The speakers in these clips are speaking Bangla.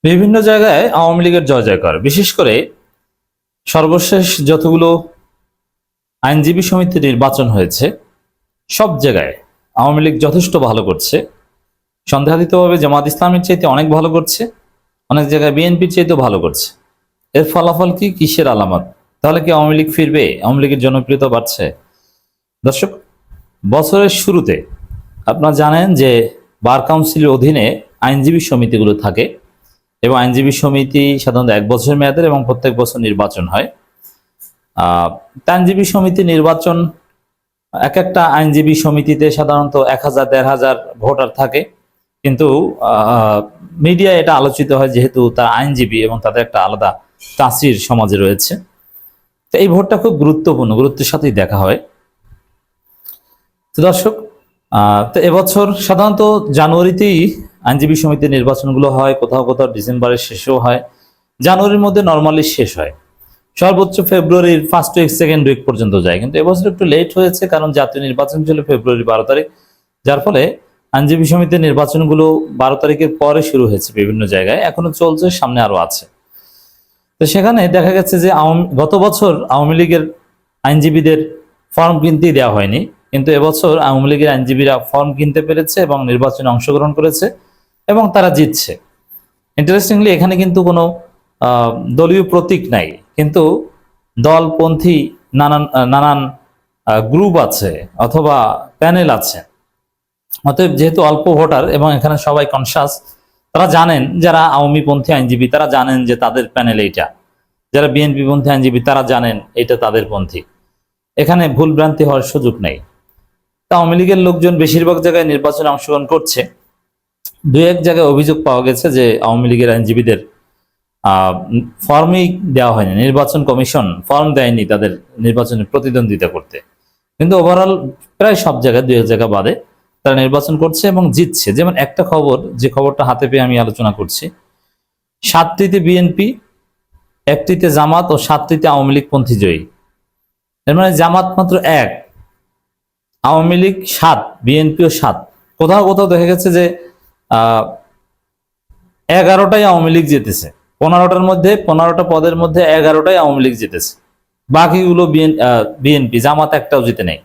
বিভিন্ন জায়গায় আওয়ামী লীগের জয় জয়কার, বিশেষ করে সর্বশেষ যতগুলো আইনজীবী সমিতি নির্বাচন হয়েছে সব জায়গায় আওয়ামী লীগ যথেষ্ট ভালো করছে। সন্দেহাতীতভাবে জামাত ইসলামের চাইতে অনেক ভালো করছে, অনেক জায়গায় বিএনপির চাইতেও ভালো করছে। এর ফলাফল কি, কিসের আলামত? তাহলে কি আওয়ামী লীগ ফিরবে? আওয়ামী লীগের জনপ্রিয়তা বাড়ছে? দর্শক, বছরের শুরুতে আপনারা জানেন যে বার কাউন্সিলের অধীনে আইনজীবী সমিতিগুলো থাকে এবং আইনজীবী সমিতি সাধারণত 1 বছর মেয়াদের এবং প্রত্যেক বছর নির্বাচন হয়। আইনজীবী সমিতি নির্বাচন, এক একটা আইনজীবী সমিতিতে সাধারণত 1000-1500 ভোটার থাকে, কিন্তু মিডিয়া এটা আলোচিত হয় যেহেতু তারা আইনজীবী এবং তাদের একটা আলাদা তাসির সমাজে রয়েছে। তো এই ভোটটা খুব গুরুত্বপূর্ণ, গুরুত্বের সাথেই দেখা হয়। তো দর্শক, তো এবছর সাধারণত জানুয়ারিতেই আইনজীবী সমিতির নির্বাচনগুলো হয়, কোথাও কোথাও ডিসেম্বরের শেষেও হয়, জানুয়ারির মধ্যে নর্মালি শেষ হয়, সর্বোচ্চ ফেব্রুয়ারির ফার্স্ট উইক সেকেন্ড উইক পর্যন্ত যায়। কিন্তু এবছর একটু লেট হয়েছে, কারণ জাতীয় নির্বাচন ছিল ফেব্রুয়ারি 12 তারিখ, যার ফলে আইনজীবী সমিতির নির্বাচনগুলো 12 তারিখের পরে শুরু হয়েছে বিভিন্ন জায়গায়, এখনো চলছে, সামনে আরো আছে। তো সেখানে দেখা গেছে যে গত বছর আওয়ামী লীগের আইনজীবীদের ফর্ম কিনতেই দেওয়া হয়নি, কিন্তু এবছর আওয়ামী লীগের আইনজীবীরা ফর্ম কিনতে পেরেছে এবং নির্বাচনে অংশগ্রহণ করেছে এবং তারা জিতছে। ইন্টারেস্টিংলি এখানে কিন্তু কোনো দলীয় প্রতীক নাই, কিন্তু দলপন্থী নানান গ্রুপ আছে অথবা প্যানেল আছে। অতএব যেহেতু অল্প ভোটার এবং এখানে সবাই কনসাস, তারা জানেন, যারা আওয়ামী পন্থী আইনজীবী তারা জানেন যে তাদের প্যানেল এইটা, যারা বিএনপি পন্থী আইনজীবী তারা জানেন এটা তাদের পন্থী, এখানে ভুল ভ্রান্তি হওয়ার সুযোগ নেই। আওয়ামী লীগের লোকজন বেশিরভাগ জায়গায় নির্বাচনে অংশগ্রহণ করছে। 2-1 জায়গায় অভিযোগ পাওয়া গেছে যে আওয়ামী লীগের আইনজীবীদের ফর্মই দেওয়া হয়নি, নির্বাচন কমিশন ফর্ম দেয়নি তাদের নির্বাচনে প্রতিদ্বন্দ্বিতা করতে। কিন্তু ওভারঅল প্রায় সব জায়গায় 2-1 জায়গা বাদে তারা নির্বাচন করছে এবং জিতছে। যেমন একটা খবর, যে খবরটা হাতে পেয়ে আমি আলোচনা করছি, 7টিতে বিএনপি, 1টিতে জামাত ও 7টিতে আওয়ামী লীগ পন্থী জয়ী। এর মানে জামাত মাত্র 1, আওয়ামী লীগ 7, বিএনপিও 7। কোথাও কোথাও দেখা গেছে যে 11টাই আওয়ামী লীগ জিতেছে, 15টার মধ্যে 15টা পদের মধ্যে 11টাই আওয়ামী লীগ জিতেছে, বাকিগুলো বিএনপি, জামাত একটাও জিতে নেই।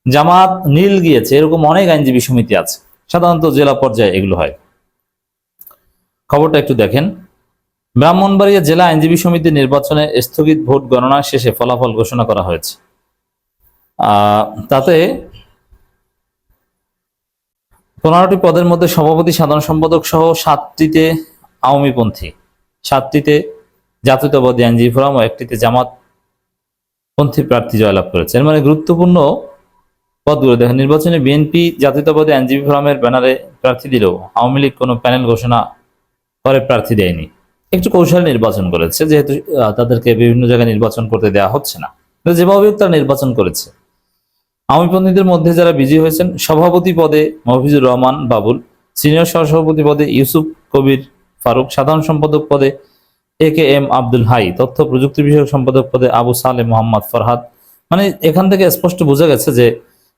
জামাত নীল গিয়েছে, এরকম অনেক আইনজীবী সমিতি আছে, সাধারণত জেলা পর্যায়ে এগুলো হয়। খবরটা একটু দেখেন। ব্রাহ্মণবাড়িয়া জেলা আইনজীবী সমিতি নির্বাচনে স্থগিত ভোট গণনা শেষে ফলাফল ঘোষণা করা হয়েছে। তাতে 15টি পদের মধ্যে সভাপতি, সাধারণ সম্পাদক সহ 7টিতে আওয়ামীপন্থী, 7টিতে জাতীয়তাবাদী আইনজীবী ফোরাম ও 1টিতে জামাত পন্থী প্রার্থী জয়লাভ করেছে। এর মানে গুরুত্বপূর্ণ পদগুলো দেখেন। নির্বাচনে বিএনপি জাতীয়তাবাদী আইনজীবী ফোরামের ব্যানারে প্রার্থী দিলেও আওয়ামী লীগ কোনো প্যানেল ঘোষণা করে প্রার্থী দেয়নি। একটু কৌশল নির্বাচন করেছে, যেহেতু তাদেরকে বিভিন্ন জায়গায় নির্বাচন করতে দেওয়া হচ্ছে না, যেভাবে তারা নির্বাচন করেছে। আওয়ামীপন্থীদের মধ্যে যারা বিজয়ী হয়েছেন, সভাপতি পদে মফিজুর রহমান বাবুল, সিনিয়র সহসভাপতি পদে ইউসুফ কবির ফারুক, সাধারণ সম্পাদক পদে AKM আব্দুল হাই, তথ্য প্রযুক্তি বিষয়ক সম্পাদক পদে আবু সালে মোহাম্মদ ফরহাদ। মানে এখান থেকে স্পষ্ট বোঝা গেছে যে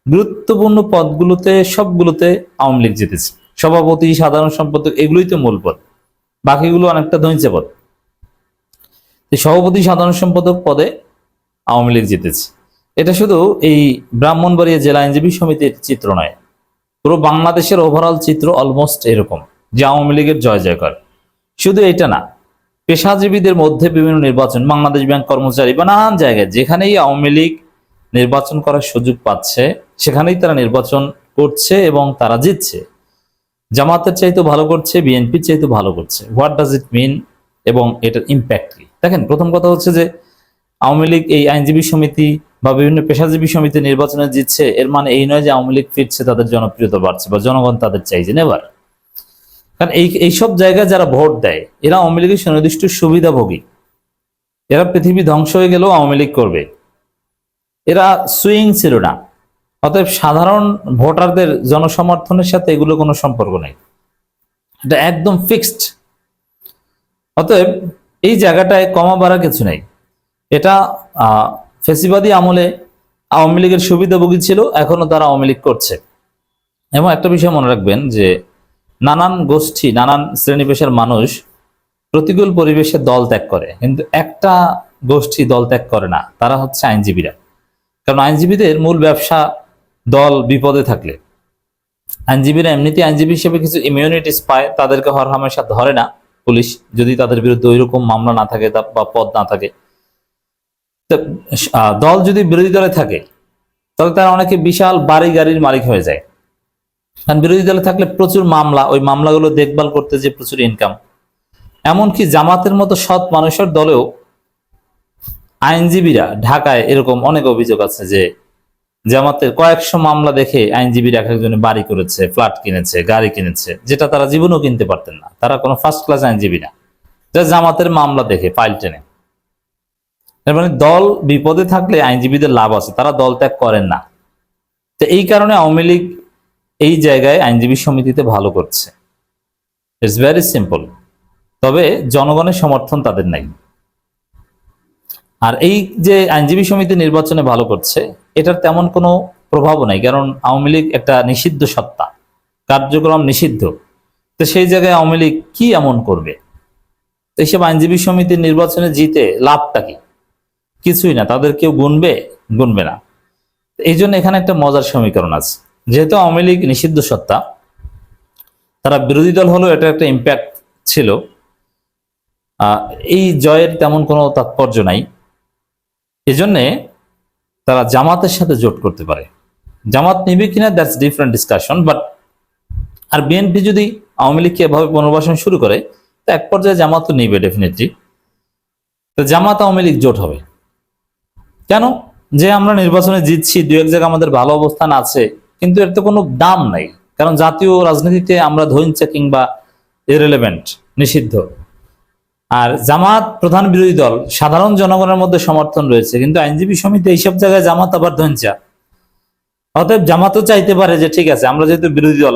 গুরুত্বপূর্ণ পদগুলোতে সবগুলোতে আওয়ামী লীগ জিতেছে। সভাপতি, সাধারণ সম্পাদক এগুলোই তো মূল পদ, বাকিগুলো অনেকটা ধৈর্য পদ। সভাপতি, সাধারণ সম্পাদক পদে আওয়ামী লীগ জিতেছে। এটা শুধু এই ব্রাহ্মণবাড়িয়া জেলা আইনজীবী সমিতির চিত্র নয়, পুরো বাংলাদেশের ওভারঅল চিত্র অলমোস্ট এরকম যে আওয়ামী লীগের জয় জয়কার। শুধু এটা না, পেশাজীবীদের মধ্যে বিভিন্ন নির্বাচন, বাংলাদেশ ব্যাংক কর্মচারী বা নানান জায়গায় যেখানেই আওয়ামী লীগ নির্বাচন করার সুযোগ পাচ্ছে সেখানেই তারা নির্বাচন করছে এবং তারা জিতছে। জামাতের চাইতে ভালো করছে, বিএনপির চাইতে ভালো করছে। হোয়াট ডাজ ইট মিন এবং এটার ইম্প্যাক্ট কি? দেখেন, প্রথম কথা হচ্ছে যে আওয়ামী লীগ এই আইনজীবী সমিতি বা বিভিন্ন পেশাজীবী সমিতি নির্বাচনে জিতছে, এর মানে এই নয় যে আওয়ামী লীগ ফিরছে, তাদের জনপ্রিয়তা বাড়ছে বা জনগণ তাদের চাইছে, নেভার। কারণ এইসব জায়গায় যারা ভোট দেয় এরা আওয়ামী লীগের সুনির্দিষ্ট সুবিধাভোগী, এরা পৃথিবী ধ্বংস হয়ে গেলেও আওয়ামী লীগ করবে, এরা সুইং ছিল না। অতএব সাধারণ ভোটারদের জনসমর্থনের সাথে এগুলো কোনো সম্পর্ক নেই, এটা একদম ফিক্সড। অতএব এই জায়গাটায় কমা বাড়া কিছু নেই। এটা ফেসিবাদী আমলে আওয়ামী লীগের সুবিধাভোগী ছিল, এখনো তারা আওয়ামী লীগ করছে। এবং একটা বিষয় মনে রাখবেন যে নানান গোষ্ঠী, নানান শ্রেণী পেশার মানুষ প্রতিকূল পরিবেশে দল ত্যাগ করে, কিন্তু একটা গোষ্ঠী দল ত্যাগ করে না, তারা হচ্ছে আইনজীবীরা। কারণ আইনজীবীদের মূল ব্যবসা দল বিপদে থাকলে। আইনজীবীরা এমনিতে আইনজীবী হিসেবে কিছু ইমিউনিটিস পায়, তাদেরকে হরহামেশা ধরে না পুলিশ, যদি তাদের বিরুদ্ধে ওইরকম মামলা না থাকে বা পদ না থাকে। দল যদি বিরোধী দলে থাকে তাহলে তারা অনেকে বিশাল বাড়ি গাড়ির মালিক হয়ে যায়। কারণ বিরোধী দলে থাকলে প্রচুর মামলা, ওই মামলাগুলো দেখভাল করতে যে প্রচুর ইনকাম। এমনকি জামাতের মতো সৎ মানুষের দলেও আইনজীবীরা, ঢাকায় এরকম অনেক অভিযোগ আছে যে জামাতের কয়েকশো মামলা দেখে আইনজীবীরা এক একজনে বাড়ি করেছে, ফ্ল্যাট কিনেছে, গাড়ি কিনেছে, যেটা তারা জীবনেও কিনতে পারতেন না। তারা কোনো ফার্স্ট ক্লাস আইনজীবী না, যা জামাতের মামলা দেখে ফাইল টেনে। এর মানে দল বিপদে থাকলে আইনজীবীদের লাভ আছে, তারা দল ত্যাগ করেন না। তো এই কারণে আওয়ামী লীগ এই জায়গায় আইনজীবী সমিতিতে ভালো করছে। It's very simple. তবে জনগণের সমর্থন তাদের নাই। আর এই যে আইনজীবী সমিতি নির্বাচনে ভালো করছে, এটার তেমন কোনো প্রভাবও নাই, কারণ আওয়ামী লীগ একটা নিষিদ্ধ সত্তা, কার্যক্রম নিষিদ্ধ। তো সেই জায়গায় আওয়ামী লীগ কি এমন করবে? এইসব আইনজীবী সমিতির নির্বাচনে জিতে লাভটা কি? কিছুই না, তাদের কেউ গুনবে না। এই জন্য এখানে একটা মজার সমীকরণ আছে। যেহেতু আওয়ামী লীগ নিষিদ্ধ সত্তা, তারা বিরোধী দল হলেও এটা একটা ইম্প্যাক্ট ছিল। এই জয়ের তেমন কোনো তাৎপর্য নাই। এজন্যে তারা জামাতের সাথে জোট করতে পারে। জামাত নিবে কিনা দ্যাটস ডিফারেন্ট ডিসকাশন। বাট আর বিএনপি যদি আওয়ামী লীগকে এভাবে পুনর্বাসন শুরু করে, তো এক পর্যায়ে জামাত তো নিবে ডেফিনেটলি। তো জামাত আওয়ামী লীগ জোট হবে। কেন? যে আমরা নির্বাচনে জিতছি, দু এক জায়গায় আমাদের ভালো অবস্থান আছে, কিন্তু এর তো কোনো দাম নাই। কারণ জাতীয় রাজনীতিতে আমরা ধৈর্য কিংবা ইররিলেভেন্ট, নিষিদ্ধ। আর জামাত প্রধান বিরোধী দল, সাধারণ জনগণের মধ্যে সমর্থন রয়েছে, কিন্তু আইনজীবী সমিতি এইসব জায়গায় জামাত আবার ধৈর্যা। অতএব জামাতও চাইতে পারে যে ঠিক আছে, আমরা যেহেতু বিরোধী দল,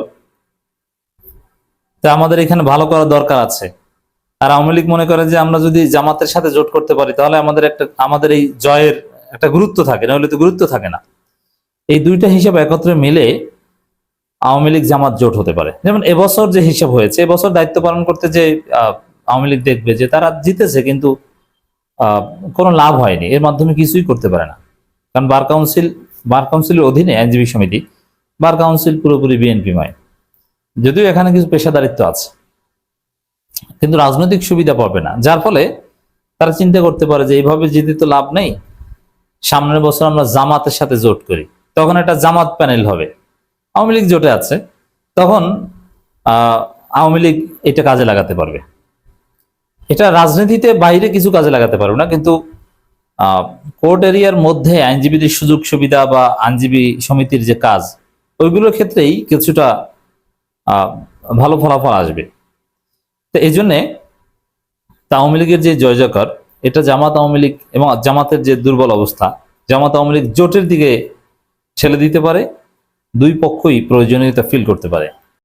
তা আমাদের এখানে ভালো করার দরকার আছে। আর আওয়ামী লীগ মনে করে যে আমরা যদি জামাতের সাথে জোট করতে পারি, তাহলে আমাদের এই জয়ের একটা গুরুত্ব থাকে, নাহলে তো গুরুত্ব থাকে না। এই দুইটা হিসাব একত্রে মিলে আওয়ামী লীগ জামাত জোট হতে পারে। যেমন এবছর যে হিসাব হয়েছে, এবছর দায়িত্ব পালন করতে যে আওয়ামী লীগ দেখবে যে তারা জিতেছে, কিন্তু কোনো লাভ হয়নি, এর মাধ্যমে কিছুই করতে পারে না। কারণ বার কাউন্সিলের অধীনে আইনজীবী সমিতি, বার কাউন্সিল পুরোপুরি বিএনপিময়, যদিও এখানে কিছু পেশাদারিত্ব আছে, কিন্তু রাজনৈতিক সুবিধা পাবে না। যার ফলে তারা চিন্তা করতে পারে যে এইভাবে জিতে তো লাভ নেই, সামনের বছর আমরা জামাতের সাথে জোট করি, তখন একটা জামাত প্যানেল হবে। আওয়ামী লীগ জোটে আছে, তখন আওয়ামী লীগ এটা কাজে লাগাতে পারবে। এটা রাজনীতিতে বাইরে কিছু কাজে লাগাতে পারবে না, কিন্তু কোর্ট এরিয়ার মধ্যে আইনজীবীদের সুযোগ সুবিধা বা আইনজীবী সমিতির যে কাজ, ওইগুলোর ক্ষেত্রেই কিছুটা ভালো ফলাফল আসবে। তো এই জন্যে আওয়ামী লীগের যে জয় জয়কার, এটা জামাত আওয়ামী লীগ এবং জামাতের যে দুর্বল অবস্থা, জামাত আওয়ামী লীগ জোটের দিকে ঠেলে দিতে পারে। দুই পক্ষই প্রয়োজনীয়তা ফিল করতে পারে।